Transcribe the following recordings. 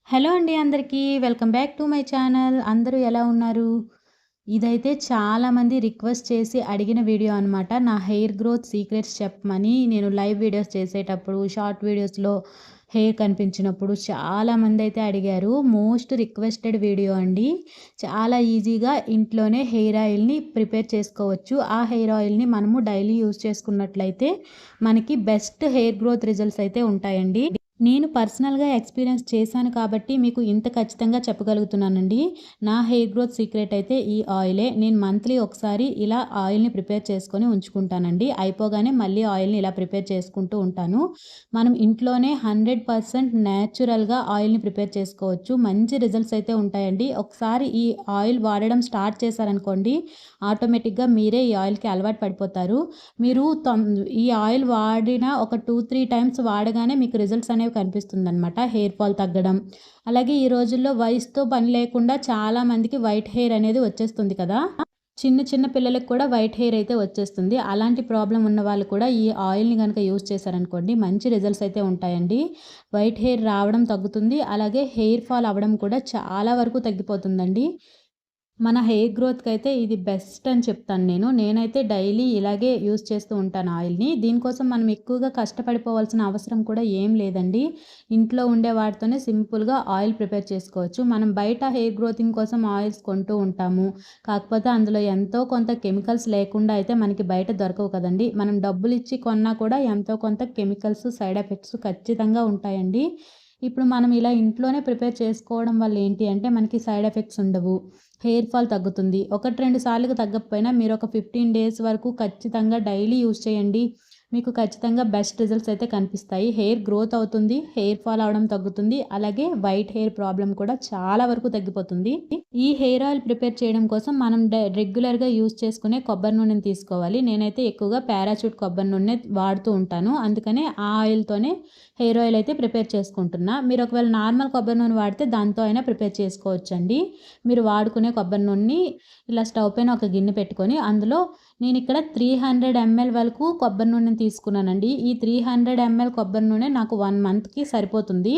Hello అండి అందరికీ. Welcome back to my channel. అందరూ ఎలా ఉన్నారు? ఇదైతే చాలామంది రిక్వెస్ట్ చేసి అడిగిన వీడియో అనమాట. నా హెయిర్ గ్రోత్ సీక్రెట్స్ చెప్పమని నేను లైవ్ వీడియోస్ చేసేటప్పుడు, షార్ట్ వీడియోస్‌లో హెయిర్ కనిపించినప్పుడు చాలామందైతే అడిగారు. మోస్ట్ రిక్వెస్టెడ్ వీడియో అండి. చాలా ఈజీగా ఇంట్లోనే హెయిర్ ఆయిల్‌ని ప్రిపేర్ చేసుకోవచ్చు. ఆ హెయిర్ ఆయిల్‌ని మనము డైలీ యూజ్ చేసుకున్నట్లయితే మనకి బెస్ట్ హెయిర్ గ్రోత్ రిజల్ట్స్ అయితే ఉంటాయండి. నేను పర్సనల్‌గా ఎక్స్‌పీరియన్స్ చేశాను కాబట్టి మీకు ఇంత ఖచ్చితంగా చెప్పగలుగుతున్నానండి. నా హెయిర్ గ్రోత్ సీక్రెట్ అయితే ఈ ఆయిలే. నేను మంత్లీ ఒకసారి ఇలా ఆయిల్‌ని ప్రిపేర్ చేసుకొని ఉంచుకుంటానండి. అయిపోగానే మళ్ళీ ఆయిల్‌ని ఇలా ప్రిపేర్ చేసుకుంటూ ఉంటాను. మనం ఇంట్లోనే 100% నేచురల్‌గా ఆయిల్‌ని ప్రిపేర్ చేసుకోవచ్చు. మంచి రిజల్ట్స్ అయితే ఉంటాయండి. ఒకసారి ఈ ఆయిల్ వాడడం స్టార్ట్ చేశారనుకోండి, ఆటోమేటిక్‌గా మీరే ఈ ఆయిల్‌కి అలవాటు పడిపోతారు. మీరు ఈ ఆయిల్ వాడిన ఒక 2, 3 టైమ్స్ వాడగానే మీకు రిజల్ట్స్ అనేవి కనిపిస్తుందనమాట. హెయిర్ ఫాల్ తగ్గడం. అలాగే ఈ రోజుల్లో వయసుతో పని లేకుండా చాలామందికి వైట్ హెయిర్ అనేది వచ్చేస్తుంది కదా! చిన్న చిన్న పిల్లలకి కూడా వైట్ హెయిర్ అయితే వచ్చేస్తుంది. అలాంటి ప్రాబ్లమ్ ఉన్న వాళ్ళు కూడా ఈ ఆయిల్‌ని గనక యూజ్ చేశారనుకోండి మంచి రిజల్ట్స్ అయితే ఉంటాయండి. వైట్ హెయిర్ రావడం తగ్గుతుంది. అలాగే హెయిర్ ఫాల్ అవ్వడం కూడా చాలా వరకు తగ్గిపోతుందండి. మన హెయిర్ గ్రోత్‌కైతే ఇది బెస్ట్ అని చెప్తాను నేను. నేనైతే డైలీ ఇలాగే యూజ్ చేస్తూ ఉంటాను ఆయిల్‌ని. దీనికోసం మనం ఎక్కువగా కష్టపడిపోవాల్సిన అవసరం కూడా ఏం లేదండి. ఇంట్లో ఉండే వాటితోనే సింపుల్‌గా ఆయిల్ ప్రిపేర్ చేసుకోవచ్చు. మనం బయట హెయిర్ గ్రోతింగ్ కోసం ఆయిల్స్ కొంటూ ఉంటాము. కాకపోతే అందులో ఎంతో కొంత కెమికల్స్ లేకుండా అయితే మనకి బయట దొరకవు కదండీ! మనం డబ్బులిచ్చి కొన్నా కూడా ఎంతో కొంత కెమికల్స్, సైడ్ ఎఫెక్ట్స్ ఖచ్చితంగా ఉంటాయండి. ఇప్పుడు మనం ఇలా ఇంట్లోనే ప్రిపేర్ చేసుకోవడం వల్ల ఏంటి అంటే మనకి సైడ్ ఎఫెక్ట్స్ ఉండవు. హెయిర్ ఫాల్ తగ్గుతుంది. 1, 2 సార్లుకి తగ్గకపోయినా మీరొక 15 డేస్ వరకు ఖచ్చితంగా డైలీ యూజ్ చేయండి. మీకు ఖచ్చితంగా బెస్ట్ రిజల్ట్స్ అయితే కనిపిస్తాయి. హెయిర్ గ్రోత్ అవుతుంది. హెయిర్ ఫాల్ అవ్వడం తగ్గుతుంది. అలాగే వైట్ హెయిర్ ప్రాబ్లమ్ కూడా చాలా వరకు తగ్గిపోతుంది. ఈ హెయిర్ ఆయిల్ ప్రిపేర్ చేయడం కోసం మనం రెగ్యులర్‌గా యూజ్ చేసుకునే కొబ్బరి నూనెని తీసుకోవాలి. నేనైతే ఎక్కువగా పారాచూట్ కొబ్బరి నూనె వాడుతూ ఉంటాను. అందుకనే ఆ ఆయిల్‌తోనే హెయిర్ ఆయిల్ అయితే ప్రిపేర్ చేసుకుంటున్నా. మీరు ఒకవేళ నార్మల్ కొబ్బరి నూనె వాడితే దాంతో అయినా ప్రిపేర్ చేసుకోవచ్చండి. మీరు వాడుకునే కొబ్బరి నూనెని ఇలా స్టవ్ పైన ఒక గిన్నె పెట్టుకొని అందులో నేనిక్కడ 300 ఎంఎల్ వరకు కొబ్బరి నూనెని తీసుకున్నానండి. ఈ 300 ఎంఎల్ కొబ్బరి నూనె నాకు 1 మంత్‌కి సరిపోతుంది.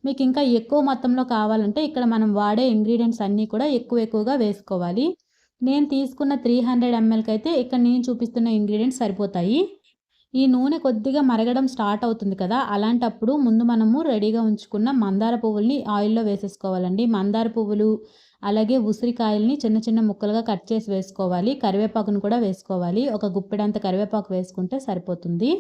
మీకింకా ఎక్కువ మొత్తంలో కావాలంటే ఇక్కడ మనం వాడే ఇంగ్రీడియెంట్స్ అన్నీ కూడా ఎక్కువగా వేసుకోవాలి. నేను తీసుకున్న 300 ఎంఎల్‌కైతే ఇక్కడ నేను చూపిస్తున్న ఇంగ్రీడియెంట్స్ సరిపోతాయి. ఈ నూనె కొద్దిగా మరగడం స్టార్ట్ అవుతుంది కదా! అలాంటప్పుడు ముందు మనము రెడీగా ఉంచుకున్న మందార పువ్వుల్ని ఆయిల్‌లో వేసేసుకోవాలండి. మందార పువ్వులు, అలాగే ఉసిరికాయల్ని చిన్న చిన్న ముక్కలుగా కట్ చేసి వేసుకోవాలి. కరివేపాకును కూడా వేసుకోవాలి. ఒక గుప్పెడంత కరివేపాకు వేసుకుంటే సరిపోతుంది.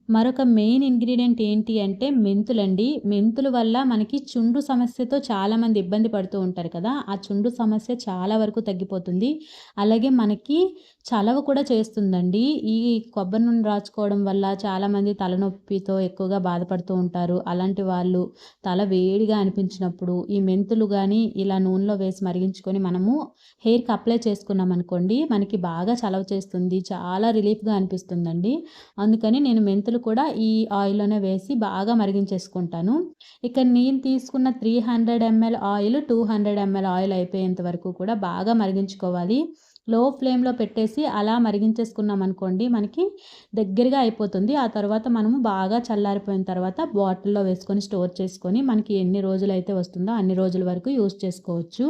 మరొక మెయిన్ ఇంగ్రీడియెంట్ ఏంటి అంటే మెంతులండి. మెంతుల వల్ల మనకి చుండ్రు సమస్యతో చాలామంది ఇబ్బంది పడుతూ ఉంటారు కదా! ఆ చుండ్రు సమస్య చాలా వరకు తగ్గిపోతుంది. అలాగే మనకి చలవ కూడా చేస్తుందండి. ఈ కొబ్బరి నూనె రాచుకోవడం వల్ల చాలామంది తలనొప్పితో ఎక్కువగా బాధపడుతూ ఉంటారు. అలాంటి వాళ్ళు తల వేడిగా అనిపించినప్పుడు ఈ మెంతులు గానీ ఇలా నూనెలో వేసి మరిగించుకొని మనము హెయిర్‌కి అప్లై చేసుకున్నామనుకోండి మనకి బాగా చలవ చేస్తుంది. చాలా రిలీఫ్‌గా అనిపిస్తుందండి. అందుకని నేను మెంతులు కూడా ఈ ఆయిల్‌లోనే వేసి బాగా మరిగించేసుకుంటాను. ఇక్కడ నేను తీసుకున్న 300 ఎంఎల్ ఆయిల్, 200 ఎంఎల్ ఆయిల్ అయిపోయేంత వరకు కూడా బాగా మరిగించుకోవాలి. లో ఫ్లేమ్‌లో పెట్టేసి అలా మరిగించేసుకున్నామనుకోండి మనకి దగ్గరగా అయిపోతుంది. ఆ తర్వాత మనము బాగా చల్లారిపోయిన తర్వాత బాటిల్‌లో వేసుకొని స్టోర్ చేసుకొని మనకి ఎన్ని రోజులైతే వస్తుందో అన్ని రోజుల వరకు యూజ్ చేసుకోవచ్చు.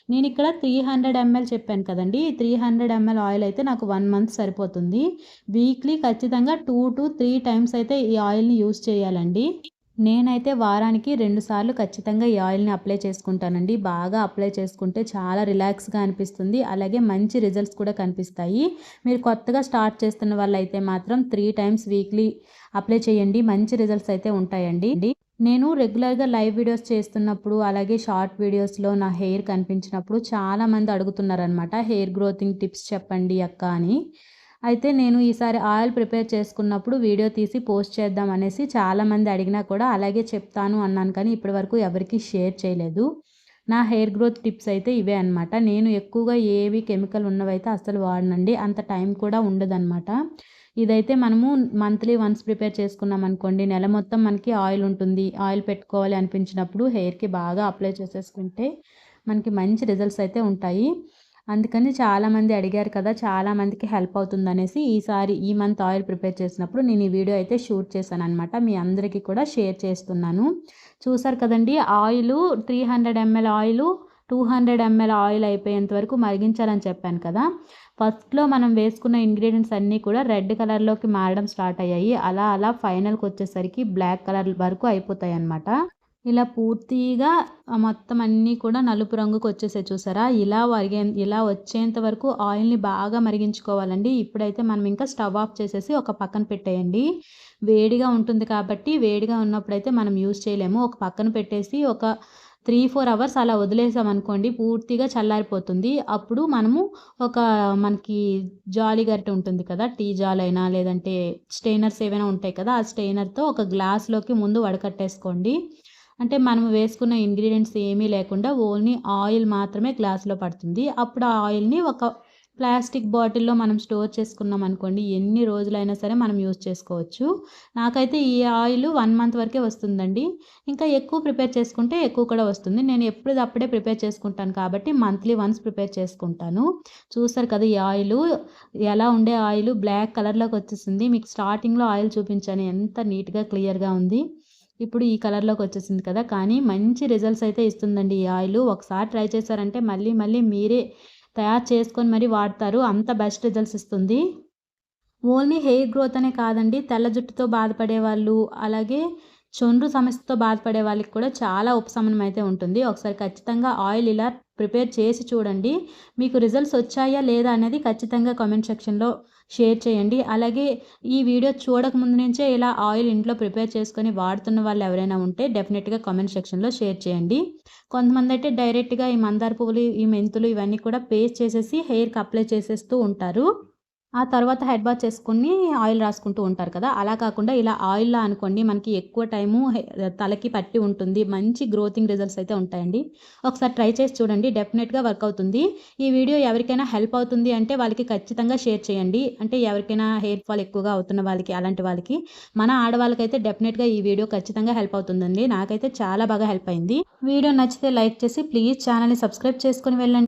నేనిక్కడ 300 ఎంఎల్ చెప్పాను కదండీ! 300 ఎంఎల్ ఆయిల్ అయితే నాకు 1 మంత్ సరిపోతుంది. వీక్లీ ఖచ్చితంగా 2-3 టైమ్స్ అయితే ఈ ఆయిల్‌ని యూజ్ చేయాలండి. నేనైతే వారానికి 2 సార్లు ఖచ్చితంగా ఈ ఆయిల్‌ని అప్లై చేసుకుంటానండి. బాగా అప్లై చేసుకుంటే చాలా రిలాక్స్‌గా అనిపిస్తుంది. అలాగే మంచి రిజల్ట్స్ కూడా కనిపిస్తాయి. మీరు కొత్తగా స్టార్ట్ చేస్తున్న వాళ్ళైతే మాత్రం 3 టైమ్స్ వీక్లీ అప్లై చేయండి. మంచి రిజల్ట్స్ అయితే ఉంటాయండి. నేను రెగ్యులర్‌గా లైవ్ వీడియోస్ చేస్తున్నప్పుడు, అలాగే షార్ట్ వీడియోస్‌లో నా హెయిర్ కనిపించినప్పుడు చాలామంది అడుగుతున్నారనమాట. హెయిర్ గ్రోతింగ్ టిప్స్ చెప్పండి అక్క అని. అయితే నేను ఈసారి ఆయిల్ ప్రిపేర్ చేసుకున్నప్పుడు వీడియో తీసి పోస్ట్ చేద్దాం అనేసి చాలామంది అడిగినా కూడా అలాగే చెప్తాను అన్నాను కానీ ఇప్పటివరకు ఎవరికీ షేర్ చేయలేదు. నా హెయిర్ గ్రోత్ టిప్స్ అయితే ఇవే అనమాట. నేను ఎక్కువగా ఏవి కెమికల్ ఉన్నవైతే అస్సలు వాడనండి. అంత టైం కూడా ఉండదనమాట. ఇదైతే మనము మంత్లీ వన్స్ ప్రిపేర్ చేసుకున్నామనుకోండి, నెల మొత్తం మనకి ఆయిల్ ఉంటుంది. ఆయిల్ పెట్టుకోవాలి అనిపించినప్పుడు హెయిర్‌కి బాగా అప్లై చేసేసుకుంటే మనకి మంచి రిజల్ట్స్ అయితే ఉంటాయి. అందుకని చాలామంది అడిగారు కదా, చాలామందికి హెల్ప్ అవుతుందనేసి ఈసారి ఈ మంత్ ఆయిల్ ప్రిపేర్ చేసినప్పుడు నేను ఈ వీడియో అయితే షూట్ చేశాననమాట. మీ అందరికీ కూడా షేర్ చేస్తున్నాను. చూసారు కదండీ, oil 300 ml oil 200 ml oil అయిపోయేంత వరకు మరిగించాలని చెప్పాను కదా. ఫస్ట్‌లో మనం వేసుకున్న ఇంగ్రీడియంట్స్ అన్నీ కూడా రెడ్ కలర్‌లోకి మారడం స్టార్ట్ అయ్యాయి. అలా అలా ఫైనల్‌కి వచ్చేసరికి బ్లాక్ కలర్ వరకు అయిపోతాయన్నమాట. ఇలా పూర్తిగా మొత్తం అన్నీ కూడా నలుపు రంగుకి వచ్చేసాయి చూసారా? ఇలా వచ్చేంత వరకు ఆయిల్‌ని బాగా మరిగించుకోవాలండి. ఇప్పుడైతే మనం ఇంకా స్టవ్ ఆఫ్ చేసేసి ఒక పక్కన పెట్టేయండి. వేడిగా ఉంటుంది కాబట్టి వేడిగా ఉన్నప్పుడైతే మనం యూజ్ చేయలేము. ఒక పక్కన పెట్టేసి ఒక 3, 4 అవర్స్ అలా వదిలేసామనుకోండి, పూర్తిగా చల్లారిపోతుంది. అప్పుడు మనము ఒక మనకి జాలి గరిటె ఉంటుంది కదా, టీ జాలైనా లేదంటే స్టెయినర్స్ ఏవైనా ఉంటాయి కదా, ఆ స్టెయినర్‌తో ఒక గ్లాస్‌లోకి ముందు వడకట్టేసుకోండి. అంటే మనం వేసుకున్న ఇంగ్రీడియంట్స్ ఏమీ లేకుండా ఓన్లీ ఆయిల్ మాత్రమే గ్లాస్‌లో పడుతుంది. అప్పుడు ఆ ఆయిల్‌ని ఒక ప్లాస్టిక్ బాటిల్‌లో మనం స్టోర్ చేసుకున్నాం అనుకోండి, ఎన్ని రోజులైనా సరే మనం యూజ్ చేసుకోవచ్చు. నాకైతే ఈ ఆయిల్ 1 మంత్ వరకే వస్తుందండి. ఇంకా ఎక్కువ ప్రిపేర్ చేసుకుంటే ఎక్కువ కూడా వస్తుంది. నేను ఎప్పటిదప్పుడే ప్రిపేర్ చేసుకుంటాను కాబట్టి మంత్లీ వన్స్ ప్రిపేర్ చేసుకుంటాను. చూసారు కదా, ఈ ఆయిలు ఎలా ఉండే ఆయిలు బ్లాక్ కలర్‌లోకి వచ్చేసింది. మీకు స్టార్టింగ్‌లో ఆయిల్ చూపించాను, ఎంత నీట్‌గా క్లియర్‌గా ఉంది. ఇప్పుడు ఈ కలర్‌లోకి వచ్చేసింది కదా, కానీ మంచి రిజల్ట్స్ అయితే ఇస్తుందండి ఈ ఆయిలు. ఒకసారి ట్రై చేశారంటే మళ్ళీ మళ్ళీ మీరే తయారు చేసుకొని మరీ వాడతారు. అంత బెస్ట్ రిజల్ట్స్ ఇస్తుంది. ఓన్లీ హెయిర్ గ్రోత్ అనే కాదండి, తెల్ల జుట్టుతో బాధపడేవాళ్ళు, అలాగే చుండ్రు సమస్యతో బాధపడే వాళ్ళకి కూడా చాలా ఉపశమనం అయితే ఉంటుంది. ఒకసారి ఖచ్చితంగా ఆయిల్ ఇలా ప్రిపేర్ చేసి చూడండి. మీకు రిజల్ట్స్ వచ్చాయా లేదా అనేది ఖచ్చితంగా కామెంట్ సెక్షన్‌లో షేర్ చేయండి. అలాగే ఈ వీడియో చూడక ముందు నుంచే ఇలా ఆయిల్ ఇంట్లో ప్రిపేర్ చేసుకొని వాడుతున్న వాళ్ళు ఎవరైనా ఉంటే డెఫినెట్‌గా కామెంట్ సెక్షన్‌లో షేర్ చేయండి. కొంతమందైతే డైరెక్ట్‌గా ఈ మందార పువ్వులు, ఈ మెంతులు ఇవన్నీ కూడా పేస్ట్ చేసేసి హెయిర్‌కి అప్లై చేసేస్తూ ఉంటారు. ఆ తర్వాత హెడ్ బాత్ చేసుకొని ఆయిల్ రాసుకుంటూ ఉంటారు కదా, అలా కాకుండా ఇలా ఆయిల్‌లా అనుకోండి, మనకి ఎక్కువ టైము తలకి పట్టి ఉంటుంది. మంచి గ్రోతింగ్ రిజల్ట్స్ అయితే ఉంటాయండి. ఒకసారి ట్రై చేసి చూడండి, డెఫినెట్‌గా వర్క్ అవుతుంది. ఈ వీడియో ఎవరికైనా హెల్ప్ అవుతుంది అంటే వాళ్ళకి ఖచ్చితంగా షేర్ చేయండి. అంటే ఎవరికైనా హెయిర్ ఫాల్ ఎక్కువగా అవుతున్న వాళ్ళకి, అలాంటి వాళ్ళకి, మన ఆడవాళ్ళకైతే డెఫినెట్‌గా ఈ వీడియో ఖచ్చితంగా హెల్ప్ అవుతుందండి. నాకైతే చాలా బాగా హెల్ప్ అయింది. వీడియో నచ్చితే లైక్ చేసి ప్లీజ్ ఛానల్‌ని సబ్స్క్రైబ్ చేసుకొని వెళ్ళండి.